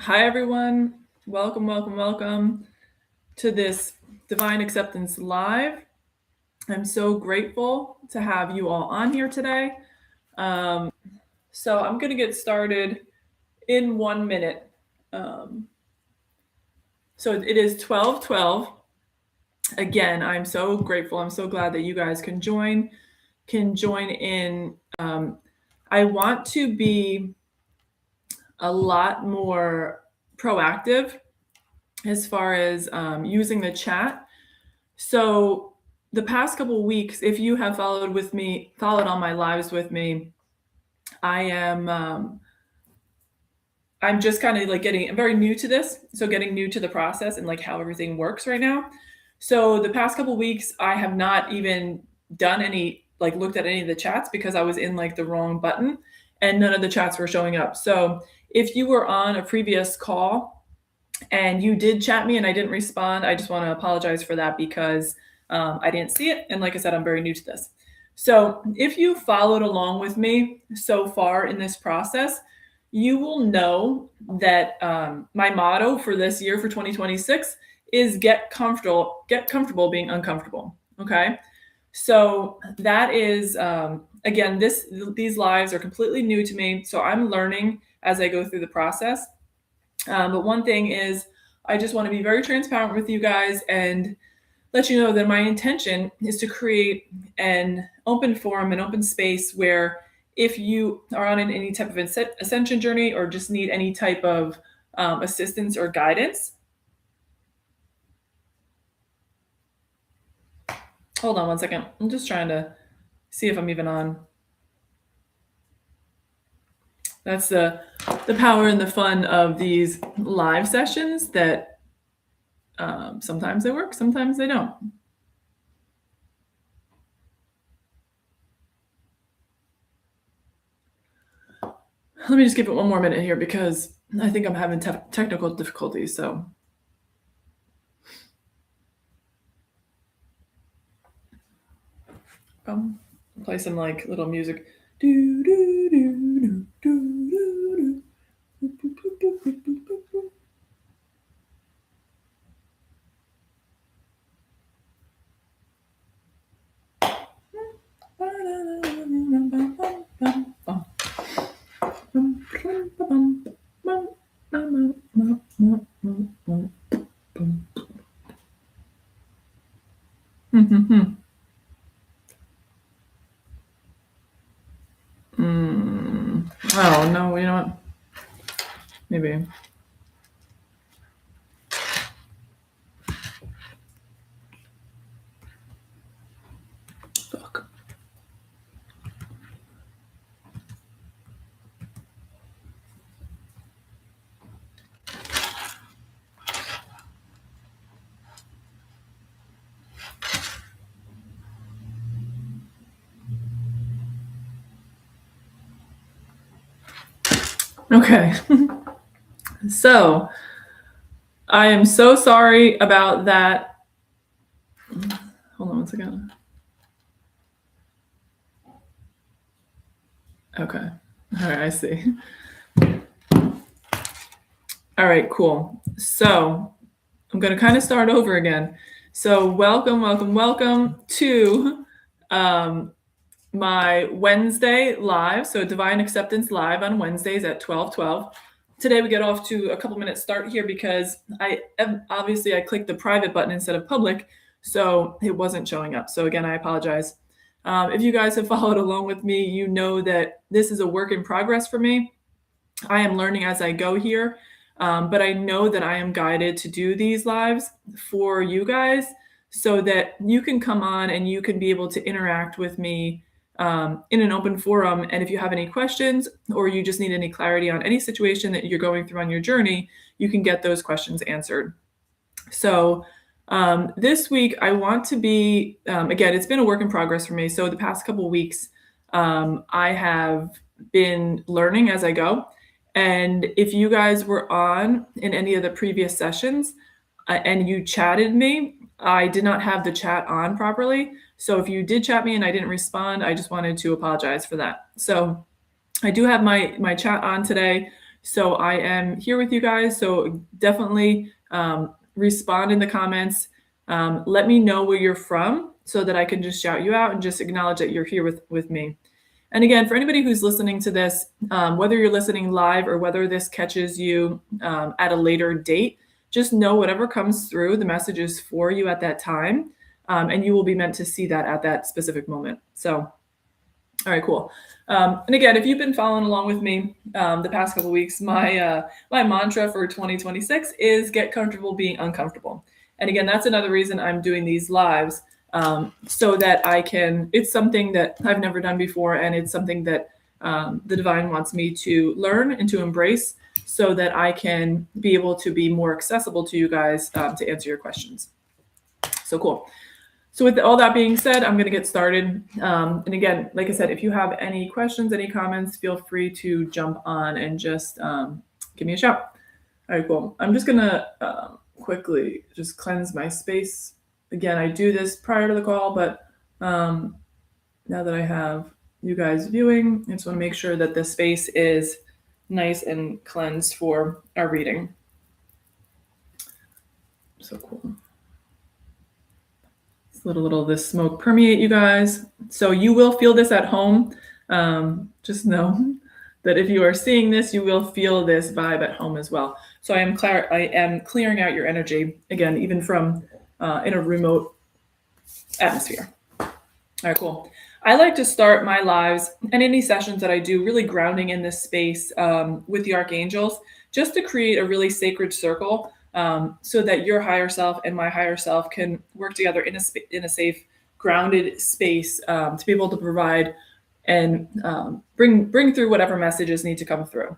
Hi, everyone. Welcome, welcome, welcome to this Divine Acceptance Live. I'm so grateful to have you all on here today. So I'm going to get started in 1 minute. So it is 12:12. Again, I'm so grateful. I'm so glad that you guys can join in. I want to be a lot more proactive as far as using the chat. So the past couple of weeks, if you have followed on my lives with me, I'm just kind of like I'm very new to this. So getting new to the process and like how everything works right now. So the past couple of weeks, I have not even done looked at any of the chats because I was in like the wrong button and none of the chats were showing up. So if you were on a previous call and you did chat me and I didn't respond, I just want to apologize for that because I didn't see it. And like I said, I'm very new to this. So if you followed along with me so far in this process, you will know that my motto for this year, for 2026, is get comfortable being uncomfortable. Okay. So that is, again, these lives are completely new to me. So I'm learning as I go through the process. But one thing is, I just want to be very transparent with you guys and let you know that my intention is to create an open forum, an open space where if you are on any type of ascension journey or just need any type of assistance or guidance. Hold on one second. I'm just trying to see if I'm even on. That's the power and the fun of these live sessions that sometimes they work, sometimes they don't. Let me just give it one more minute here because I think I'm having technical difficulties. So play some like little music. Oh no, you know what? Maybe. Fuck. Okay. So I am so sorry about that. Hold on one second. Okay. All right, I see. All right, cool. So I'm going to kind of start over again. So welcome to my Wednesday live. So Divine Acceptance Live on Wednesdays at 12:12. Today we get off to a couple minutes start here because I clicked the private button instead of public, so it wasn't showing up. So again, I apologize. If you guys have followed along with me, you know that this is a work in progress for me. I am learning as I go here, but I know that I am guided to do these lives for you guys so that you can come on and you can be able to interact with me in an open forum. And if you have any questions or you just need any clarity on any situation that you're going through on your journey, you can get those questions answered. So this week I want to be, again, it's been a work in progress for me. So the past couple of weeks, I have been learning as I go. And if you guys were on in any of the previous sessions and you chatted me, I did not have the chat on properly. So if you did chat me and I didn't respond, I just wanted to apologize for that. So I do have my chat on today. So I am here with you guys. So definitely respond in the comments. Let me know where you're from so that I can just shout you out and just acknowledge that you're here with me. And again, for anybody who's listening to this, whether you're listening live or whether this catches you at a later date, just know whatever comes through, the message is for you at that time, and you will be meant to see that at that specific moment. So, all right, cool. And again, if you've been following along with me the past couple of weeks, my mantra for 2026 is get comfortable being uncomfortable. And again, that's another reason I'm doing these lives, so that I can. It's something that I've never done before, and it's something that the divine wants me to learn and to embrace, so that I can be able to be more accessible to you guys to answer your questions. So cool. So with all that being said, I'm going to get started. And again, like I said, if you have any questions, any comments, feel free to jump on and just give me a shout. All right, cool. I'm just going to quickly just cleanse my space. Again, I do this prior to the call, but now that I have you guys viewing, I just want to make sure that the space is nice and cleansed for our reading. So cool. Let a little of this smoke permeate, you guys. So you will feel this at home. Just know that if you are seeing this, you will feel this vibe at home as well. So I am clearing out your energy, again, even from in a remote atmosphere. All right, cool. I like to start my lives and any sessions that I do really grounding in this space with the archangels, just to create a really sacred circle, so that your higher self and my higher self can work together in a safe, grounded space to be able to provide and bring through whatever messages need to come through.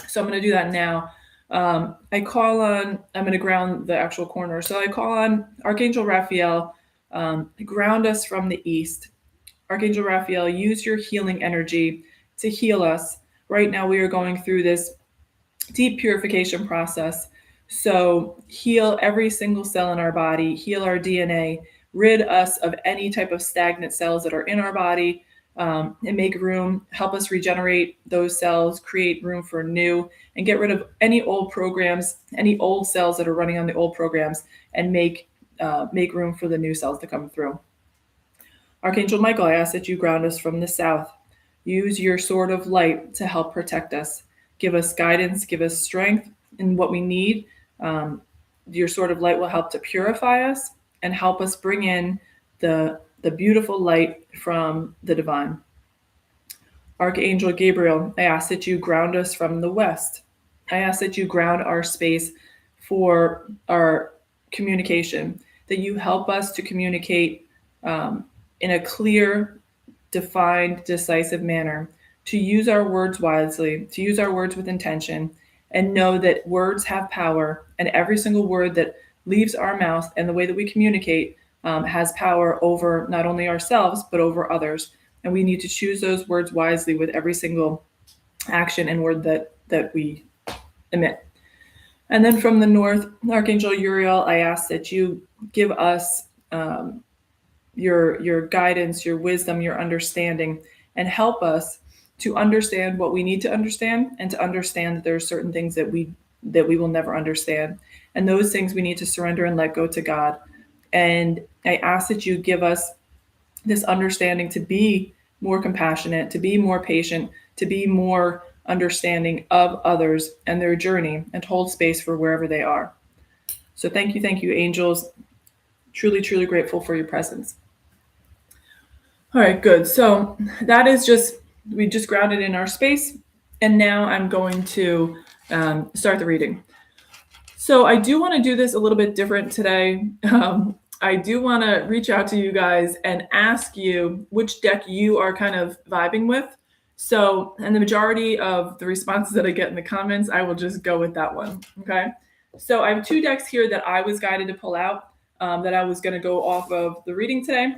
So I'm going to do that now. I'm going to ground the actual corner. So I call on Archangel Raphael, ground us from the east. Archangel Raphael, use your healing energy to heal us. Right now we are going through this deep purification process. So heal every single cell in our body, heal our DNA, rid us of any type of stagnant cells that are in our body, and make room, help us regenerate those cells, create room for new, and get rid of any old programs, any old cells that are running on the old programs, and make room for the new cells to come through. Archangel Michael, I ask that you ground us from the south. Use your sword of light to help protect us. Give us guidance, give us strength in what we need. Your sword of light will help to purify us and help us bring in the beautiful light from the divine. Archangel Gabriel, I ask that you ground us from the west. I ask that you ground our space for our communication, that you help us to communicate in a clear, defined, decisive manner, to use our words wisely, to use our words with intention, and know that words have power, and every single word that leaves our mouth and the way that we communicate has power over not only ourselves, but over others. And we need to choose those words wisely with every single action and word that we emit. And then from the north, Archangel Uriel, I ask that you give us your guidance, your wisdom, your understanding, and help us to understand what we need to understand, and to understand that there are certain things that we will never understand. And those things we need to surrender and let go to God. And I ask that you give us this understanding to be more compassionate, to be more patient, to be more understanding of others and their journey, and hold space for wherever they are. So thank you, angels. Truly, truly grateful for your presence. All right, good. So that is we just grounded in our space. And now I'm going to start the reading. So I do want to do this a little bit different today. I do want to reach out to you guys and ask you which deck you are kind of vibing with. So, and the majority of the responses that I get in the comments, I will just go with that one. Okay. So I have two decks here that I was guided to pull out that I was going to go off of the reading today.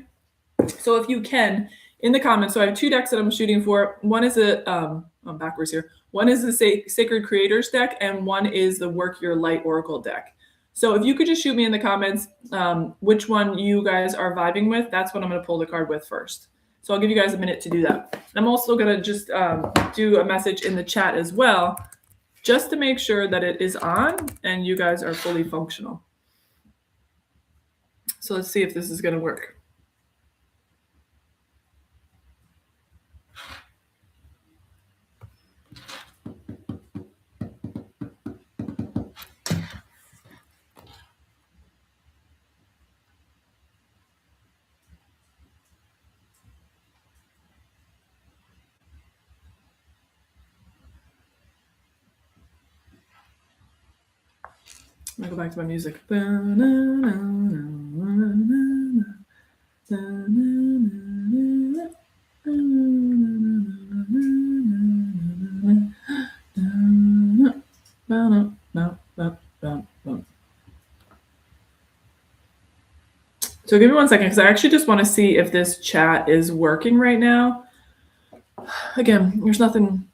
So if you can, in the comments, so I have two decks that I'm shooting for. One is I'm backwards here. One is the Sacred Creators deck, and one is the Work Your Light Oracle deck. So if you could just shoot me in the comments which one you guys are vibing with, that's what I'm going to pull the card with first. So I'll give you guys a minute to do that. And I'm also going to just do a message in the chat as well just to make sure that it is on and you guys are fully functional. So let's see if this is going to work. I'll go back to my music. So give me 1 second because I actually just want to see if this chat is working right now. Again, there's nothing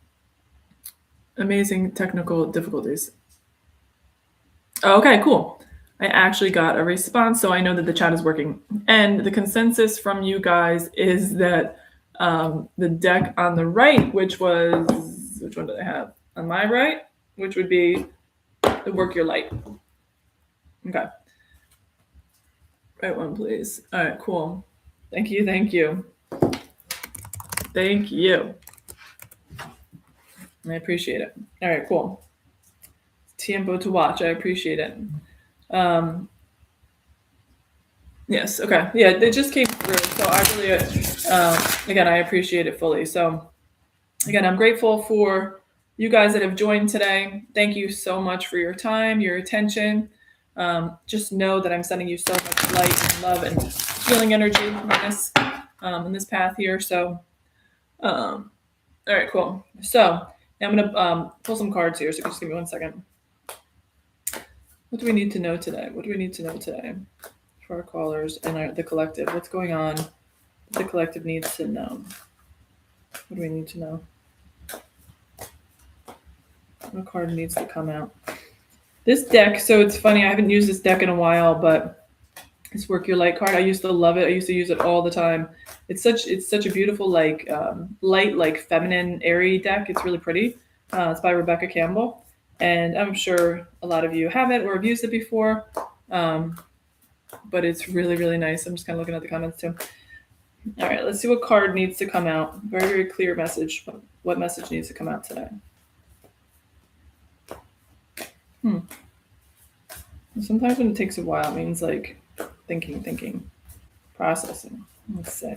amazing technical difficulties. Okay, cool. I actually got a response, so I know that the chat is working. And the consensus from you guys is that the deck on the right, which one did I have? On my right, which would be the Work Your Light. Okay. Right one, please. All right, cool. Thank you. Thank you. I appreciate it. All right, cool. Tiempo to watch. I appreciate it. Yes. Okay. Yeah, it just came through. So I really, again, I appreciate it fully. So again, I'm grateful for you guys that have joined today. Thank you so much for your time, your attention. Just know that I'm sending you so much light and love and healing energy in this path here. So, all right, cool. So I'm going to pull some cards here. So just give me 1 second. What do we need to know today? For our callers and the collective? What's going on? The collective needs to know. What do we need to know? What card needs to come out? This deck, so it's funny, I haven't used this deck in a while, but it's Work Your Light card. I used to love it. I used to use it all the time. It's such a beautiful, like light, like feminine, airy deck. It's really pretty. It's by Rebecca Campbell. And I'm sure a lot of you have it or have used it before. But it's really, really nice. I'm just kind of looking at the comments too. All right, let's see what card needs to come out. Very, very clear message. What message needs to come out today? Sometimes when it takes a while, it means like thinking, processing. Let's see.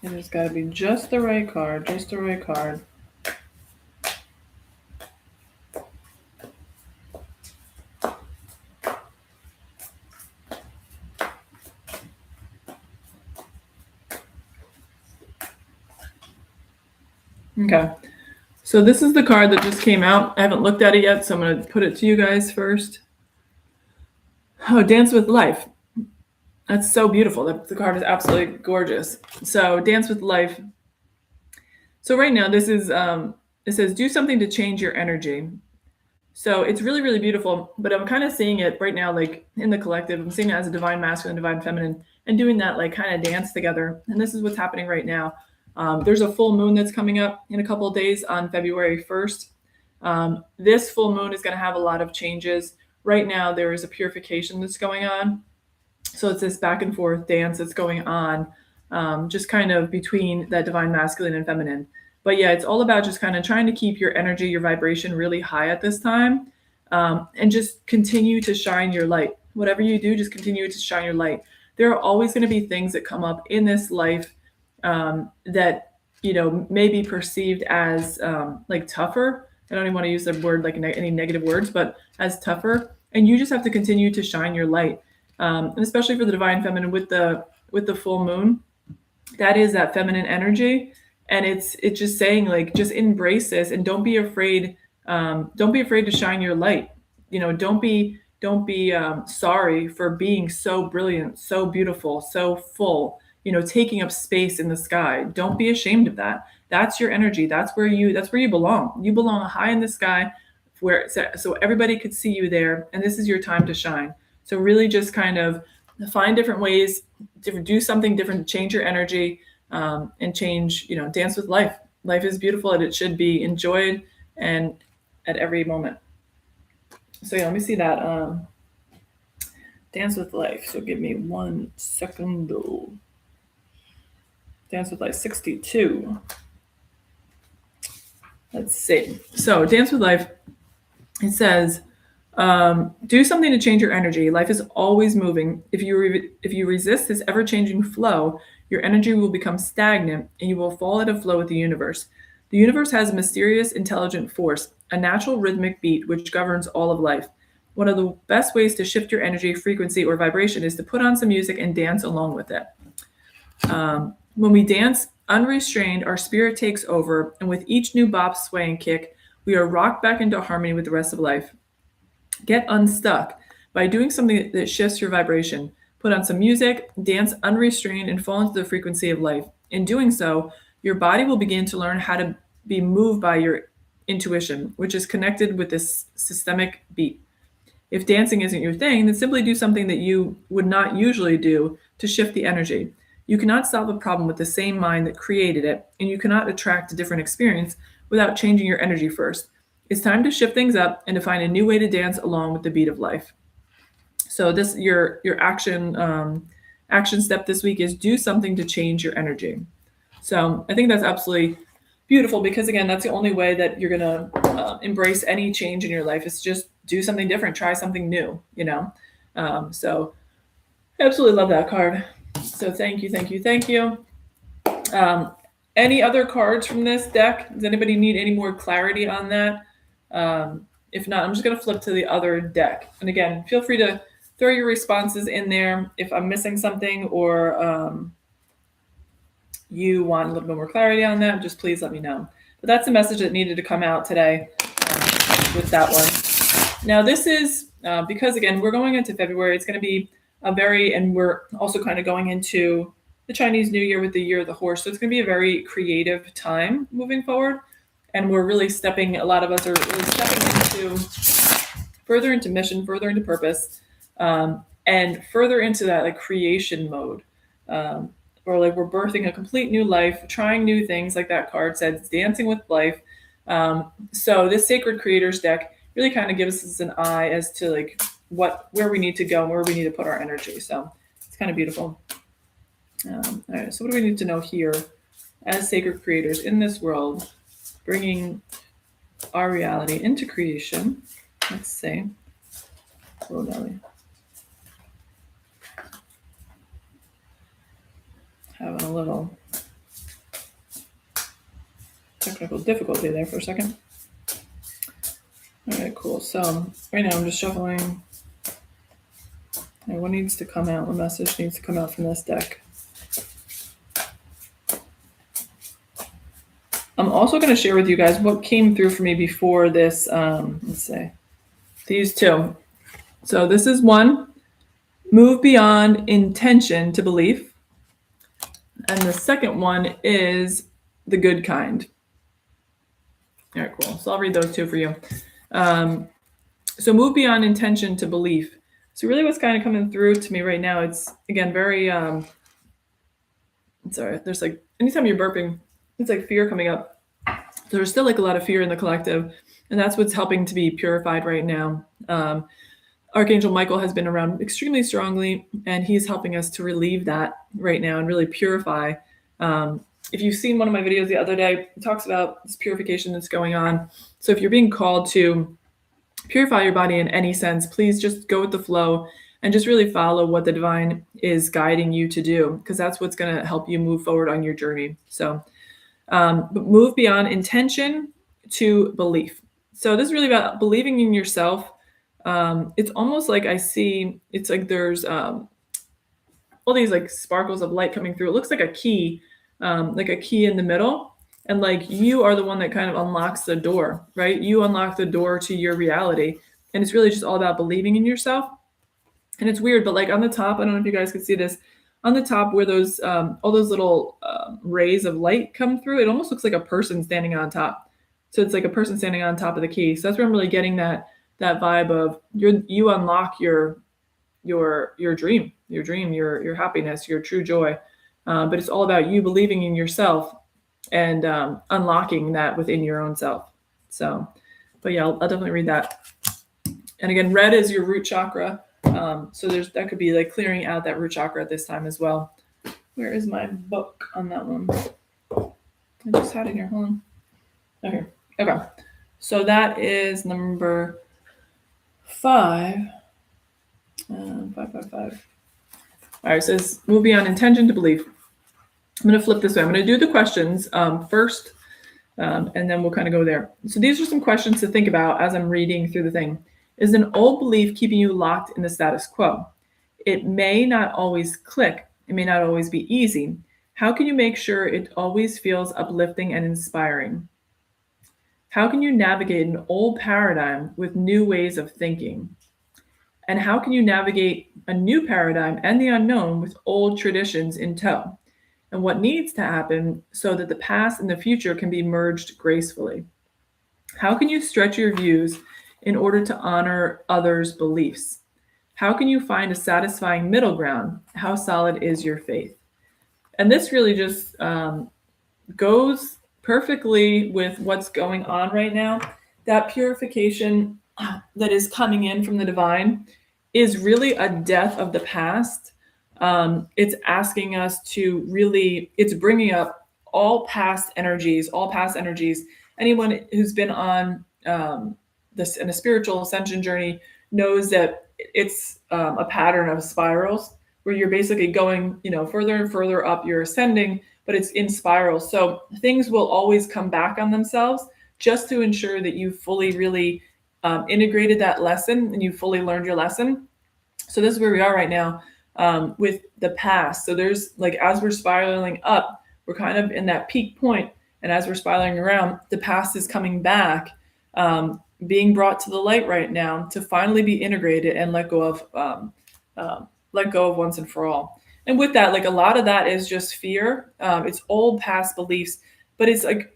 And it's got to be just the right card, Okay. So this is the card that just came out. I haven't looked at it yet, so I'm going to put it to you guys first. Oh, Dance with Life. That's so beautiful. The card is absolutely gorgeous. So Dance with Life. So right now this is it says do something to change your energy. So it's really, really beautiful, but I'm kind of seeing it right now, like in the collective. I'm seeing it as a divine masculine, divine feminine, and doing that like kind of dance together. And this is what's happening right now. There's a full moon that's coming up in a couple of days on February 1st. This full moon is going to have a lot of changes. Right now, there is a purification that's going on. So it's this back and forth dance that's going on, just kind of between that divine masculine and feminine. But yeah, it's all about just kind of trying to keep your energy, your vibration really high at this time, and just continue to shine your light. Whatever you do, just continue to shine your light. There are always going to be things that come up in this life that, you know, may be perceived as like tougher. I don't even want to use the word like any negative words, but as tougher. And you just have to continue to shine your light. And especially for the divine feminine with the full moon, that is that feminine energy. And it's just saying like, just embrace this and don't be afraid. Don't be afraid to shine your light. You know, don't be sorry for being so brilliant, so beautiful, so full. taking up space in the sky. Don't be ashamed of that. That's your energy. That's where you belong. You belong high in the sky where so everybody could see you there, and this is your time to shine. So really just kind of find different ways, do something different, change your energy, and change, dance with life. Life is beautiful and it should be enjoyed and at every moment. So yeah, let me see that. Dance with life. So give me 1 second. Dance with life 62. Let's see. So dance with life, it says, do something to change your energy. Life is always moving. If you resist this ever-changing flow, your energy will become stagnant and you will fall out of flow with the universe. The universe has a mysterious, intelligent force, a natural rhythmic beat which governs all of life. One of the best ways to shift your energy, frequency, or vibration is to put on some music and dance along with it. When we dance unrestrained, our spirit takes over, and with each new bop, sway, and kick, we are rocked back into harmony with the rest of life. Get unstuck by doing something that shifts your vibration. Put on some music, dance unrestrained, and fall into the frequency of life. In doing so, your body will begin to learn how to be moved by your intuition, which is connected with this systemic beat. If dancing isn't your thing, then simply do something that you would not usually do to shift the energy. You cannot solve a problem with the same mind that created it, and you cannot attract a different experience without changing your energy first. It's time to shift things up and to find a new way to dance along with the beat of life. So this your action step this week is do something to change your energy. So I think that's absolutely beautiful because again, that's the only way that you're gonna embrace any change in your life is just do something different, try something new. So I absolutely love that card. So thank you, thank you, thank you. Any other cards from this deck? Does anybody need any more clarity on that? If not, I'm just going to flip to the other deck. And again, feel free to throw your responses in there if I'm missing something or you want a little bit more clarity on that, just please let me know. But that's the message that needed to come out today with that one. Now this is, because again, we're going into February, it's going to be and we're also kind of going into the Chinese New Year with the Year of the Horse. So it's going to be a very creative time moving forward. And we're really a lot of us are really stepping further into mission, further into purpose, and further into that like creation mode. Or like we're birthing a complete new life, trying new things, like that card said, dancing with life. So this Sacred Creators deck really kind of gives us an eye as to like where we need to go and where we need to put our energy. So it's kind of beautiful. All right, so what do we need to know here as Sacred Creators in this world, bringing our reality into creation? Let's see. Slow down. Having a little technical difficulty there for a second. All right, cool. So right now I'm just shuffling. And what needs to come out? What message needs to come out from this deck? I'm also going to share with you guys what came through for me before this. Let's see. These two. So this is one, move beyond intention to belief. And the second one is the good kind. All right, cool. So I'll read those two for you. So move beyond intention to belief. So really what's kind of coming through to me right now, it's again, very, sorry, there's like, anytime you're burping, it's like fear coming up. There's still like a lot of fear in the collective, and that's what's helping to be purified right now. Archangel Michael has been around extremely strongly, and he's helping us to relieve that right now and really purify. If you've seen one of my videos the other day, it talks about this purification that's going on. So if you're being called to purify your body in any sense, please just go with the flow and just really follow what the divine is guiding you to do, because that's what's going to help you move forward on your journey. So, but move beyond intention to belief. So this is really about believing in yourself. It's almost like I see, it's like there's all these like sparkles of light coming through. It looks like a key in the middle. And like you are the one that kind of unlocks the door, right? You unlock the door to your reality. And it's really just all about believing in yourself. And it's weird, but like on the top, I don't know if you guys can see this, on the top where those all those little rays of light come through, it almost looks like a person standing on top. So it's like a person standing on top of the key. So that's where I'm really getting that vibe of you unlock your dream, your happiness, your true joy. But it's all about you believing in yourself and unlocking that within your own self. So, but yeah, I'll definitely read that. And again, red is your root chakra. So that could be like clearing out that root chakra at this time as well. Where is my book on that one? I just had it here. Hold on. Okay. Okay. So that is number 5. 5. All right. It says move beyond intention to belief. I'm going to flip this way. I'm going to do the questions first, and then we'll kind of go there. So these are some questions to think about as I'm reading through the thing. Is an old belief keeping you locked in the status quo? It may not always click. It may not always be easy. How can you make sure it always feels uplifting and inspiring? How can you navigate an old paradigm with new ways of thinking? And how can you navigate a new paradigm and the unknown with old traditions in tow? And what needs to happen so that the past and the future can be merged gracefully? How can you stretch your views in order to honor others' beliefs? How can you find a satisfying middle ground? How solid is your faith? And this really just goes perfectly with what's going on right now. That purification that is coming in from the divine is really a death of the past. It's asking us to really, it's bringing up all past energies. Anyone who's been on in a spiritual ascension journey knows that it's a pattern of spirals where you're basically going, further and further up, you're ascending, but it's in spirals. So things will always come back on themselves just to ensure that you fully really integrated that lesson and you fully learned your lesson. So this is where we are right now with the past. So there's like, as we're spiraling up, we're kind of in that peak point. And as we're spiraling around, the past is coming back, being brought to the light right now to finally be integrated and let go of once and for all. And with that, like a lot of that is just fear. It's old past beliefs, but it's like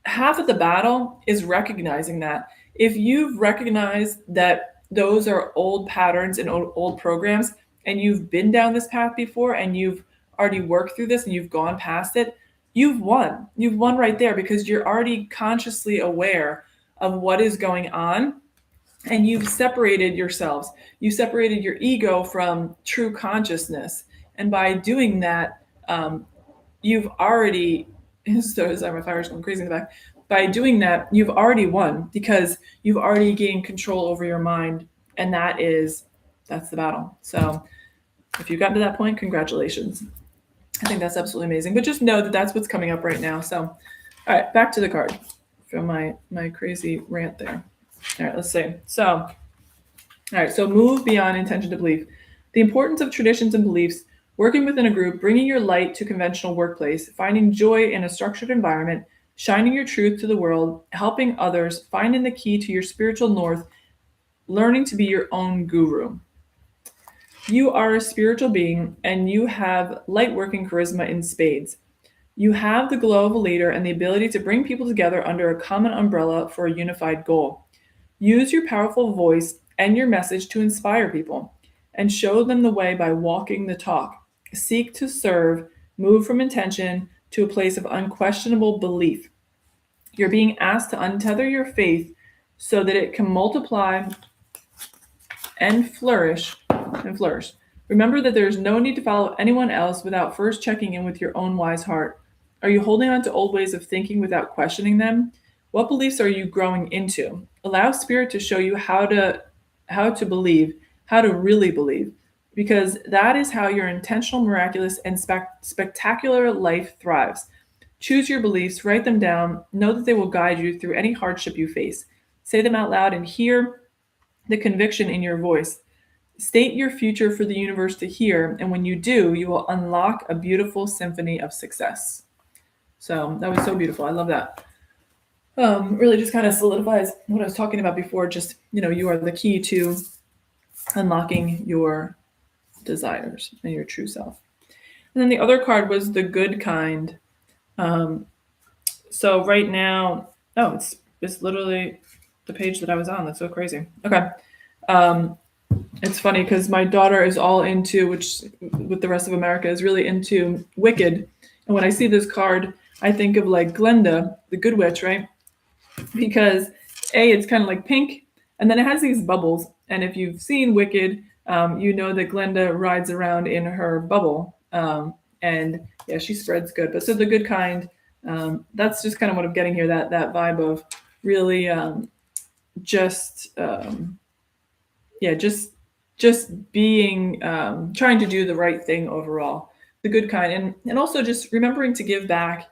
half of the battle is recognizing that. If you've recognized that those are old patterns and old programs, and you've been down this path before and you've already worked through this and you've gone past it, you've won. You've won right there because you're already consciously aware of what is going on. And you've separated yourselves. You separated your ego from true consciousness. And by doing that, you've already, sorry, my fire's going crazy in the back. By doing that, you've already won because you've already gained control over your mind. And that's the battle. So if you've gotten to that point, congratulations. I think that's absolutely amazing. But just know that that's what's coming up right now. So, all right, back to the card from my crazy rant there. All right, let's see. So move beyond intention to belief. The importance of traditions and beliefs, working within a group, bringing your light to conventional workplace, finding joy in a structured environment, shining your truth to the world, helping others, finding the key to your spiritual north, learning to be your own guru. You are a spiritual being and you have light-working charisma in spades. You have the glow of a leader and the ability to bring people together under a common umbrella for a unified goal. Use your powerful voice and your message to inspire people and show them the way by walking the talk. Seek to serve, move from intention to a place of unquestionable belief. You're being asked to untether your faith so that it can multiply and flourish. Remember that there is no need to follow anyone else without first checking in with your own wise heart. Are you holding on to old ways of thinking without questioning them? What beliefs are you growing into? Allow Spirit to show you how to believe, how to really believe, because that is how your intentional, miraculous, and spectacular life thrives. Choose your beliefs, write them down, know that they will guide you through any hardship you face. Say them out loud and hear the conviction in your voice. State your future for the universe to hear, and when you do, you will unlock a beautiful symphony of success. So that was so beautiful. I love that. Really just kind of solidifies what I was talking about before. Just, you are the key to unlocking your desires and your true self. And then the other card was the good kind. Um, so right now, oh, it's literally the page that I was on. That's so crazy. Okay. Um, it's funny because my daughter is all into, which with the rest of America is really into Wicked. And when I see this card, I think of like Glenda, the good witch, right? Because it's kind of like pink, and then it has these bubbles. And if you've seen Wicked, you know that Glenda rides around in her bubble, and yeah, she spreads good. But so the good kind, that's just kind of what I'm getting here. That vibe of really just yeah, just being trying to do the right thing overall, the good kind, and also just remembering to give back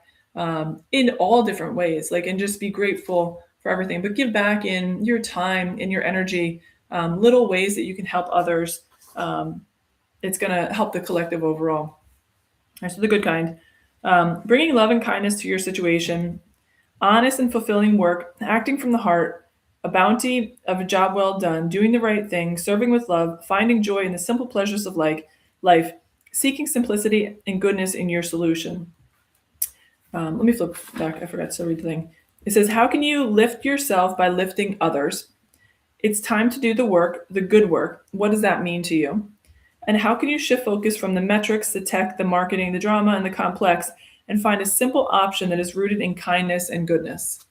in all different ways, like, and just be grateful for everything, but give back in your time, in your energy, little ways that you can help others. um, it's going to help the collective overall. All right, so the good kind, bringing love and kindness to your situation, honest and fulfilling work, acting from the heart, a bounty of a job well done, doing the right thing, serving with love, finding joy in the simple pleasures of life, seeking simplicity and goodness in your solution. Let me flip back. I forgot to read the thing. It says, how can you lift yourself by lifting others? It's time to do the work, the good work. What does that mean to you? And how can you shift focus from the metrics, the tech, the marketing, the drama, and the complex, and find a simple option that is rooted in kindness and goodness?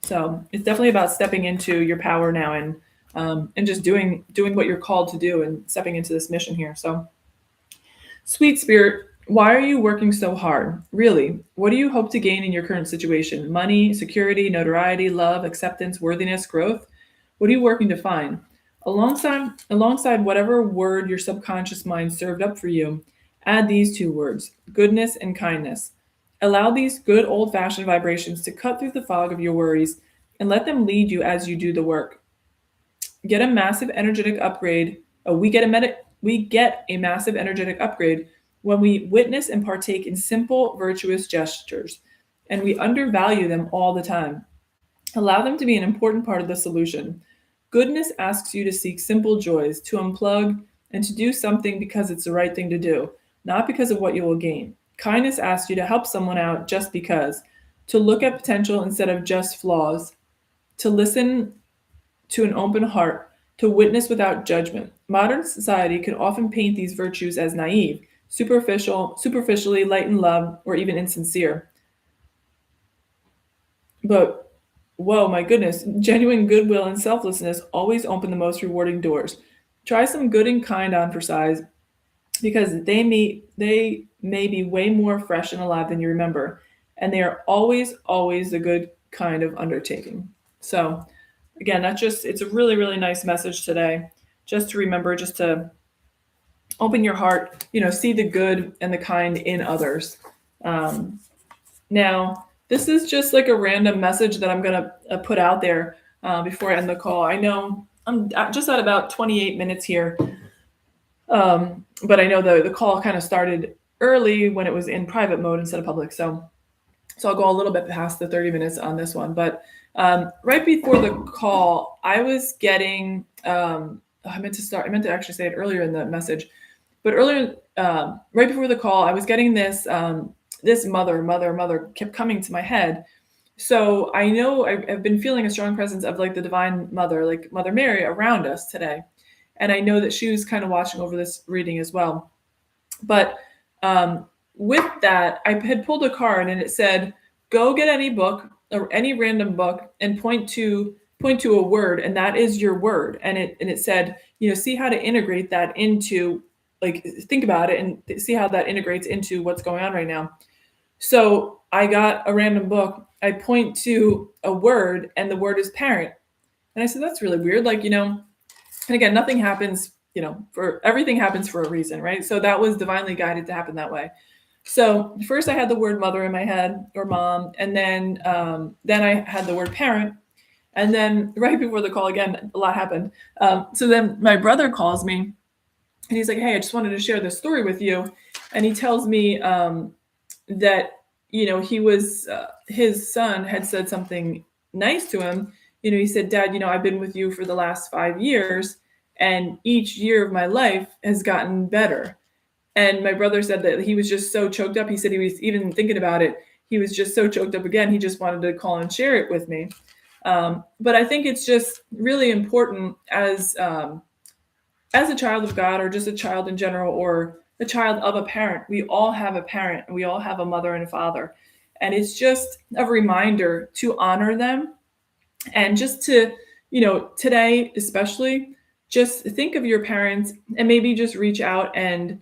So it's definitely about stepping into your power now, and just doing what you're called to do and stepping into this mission here. So, sweet spirit, why are you working so hard? Really, what do you hope to gain in your current situation? Money, security, notoriety, love, acceptance, worthiness, growth? What are you working to find? Alongside whatever word your subconscious mind served up for you, add these two words: goodness and kindness. Allow these good old fashioned vibrations to cut through the fog of your worries and let them lead you as you do the work. Get a massive energetic upgrade. We get a massive energetic upgrade when we witness and partake in simple, virtuous gestures, and we undervalue them all the time. Allow them to be an important part of the solution. Goodness asks you to seek simple joys, to unplug, and to do something because it's the right thing to do, not because of what you will gain. Kindness asks you to help someone out just because, to look at potential instead of just flaws, to listen to an open heart, to witness without judgment. Modern society can often paint these virtues as naive, superficially light in love, or even insincere. But whoa, my goodness, genuine goodwill and selflessness always open the most rewarding doors. Try some good and kind on for size, because they may be way more fresh and alive than you remember, and they are always the good kind of undertaking. So again, it's a really really nice message today, just to remember, just to open your heart, see the good and the kind in others. Now, this is just like a random message that I'm going to put out there before I end the call. I know I'm just at about 28 minutes here, but I know the call kind of started early when it was in private mode instead of public. So I'll go a little bit past the 30 minutes on this one. But right before the call, I was getting, I meant to actually say it earlier in the message, but earlier, right before the call, I was getting this mother kept coming to my head. So I know I've been feeling a strong presence of like the divine mother, like Mother Mary around us today. And I know that she was kind of watching over this reading as well. But with that, I had pulled a card and it said, go get any book or any random book and point to a word, and that is your word. And it said, see how to integrate that into, like, think about it and see how that integrates into what's going on right now. So I got a random book. I point to a word, and the word is parent. And I said, that's really weird. Like, and again, nothing happens, for everything happens for a reason, right? So that was divinely guided to happen that way. So first I had the word mother in my head, or mom, and then I had the word parent. And then right before the call, again, a lot happened. So then my brother calls me and he's like, hey, I just wanted to share this story with you. And he tells me that, he was, his son had said something nice to him. He said, Dad, I've been with you for the last 5 years, and each year of my life has gotten better. And my brother said that he was just so choked up. He said he was even thinking about it. He was just so choked up again. He just wanted to call and share it with me. But I think it's just really important as a child of God, or just a child in general, or a child of a parent. We all have a parent, and we all have a mother and a father. And it's just a reminder to honor them, and just to, today especially, just think of your parents and maybe just reach out and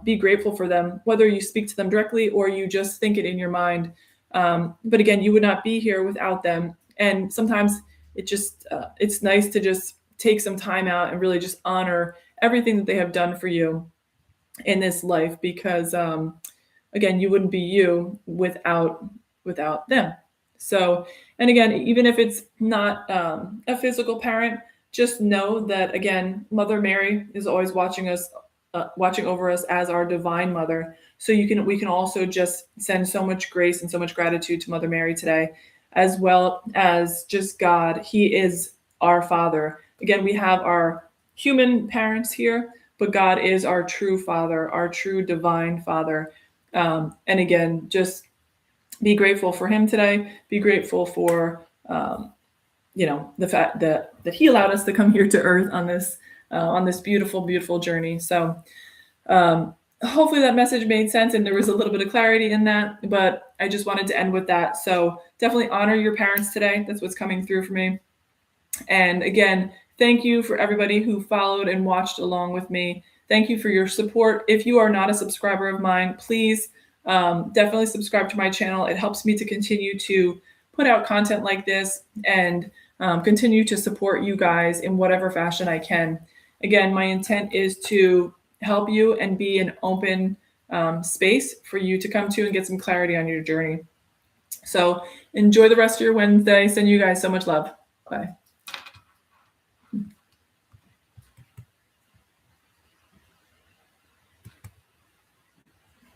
be grateful for them, whether you speak to them directly or you just think it in your mind. But again, you would not be here without them. And sometimes it's nice to just take some time out and really just honor everything that they have done for you in this life, because again, you wouldn't be you without them. So, and again, even if it's not a physical parent, just know that again, Mother Mary is always watching us, watching over us as our divine mother. So we can also just send so much grace and so much gratitude to Mother Mary today, as well as just God. He is our Father. Again, we have our human parents here, but God is our true Father, our true divine Father. And again, just be grateful for him today. Be grateful for the fact that he allowed us to come here to Earth on this beautiful, beautiful journey. So hopefully that message made sense and there was a little bit of clarity in that. But I just wanted to end with that. So definitely honor your parents today. That's what's coming through for me. And again, thank you for everybody who followed and watched along with me. Thank you for your support. If you are not a subscriber of mine, please definitely subscribe to my channel. It helps me to continue to put out content like this and continue to support you guys in whatever fashion I can. Again, my intent is to help you and be an open space for you to come to and get some clarity on your journey. So enjoy the rest of your Wednesday. Send you guys so much love. Bye.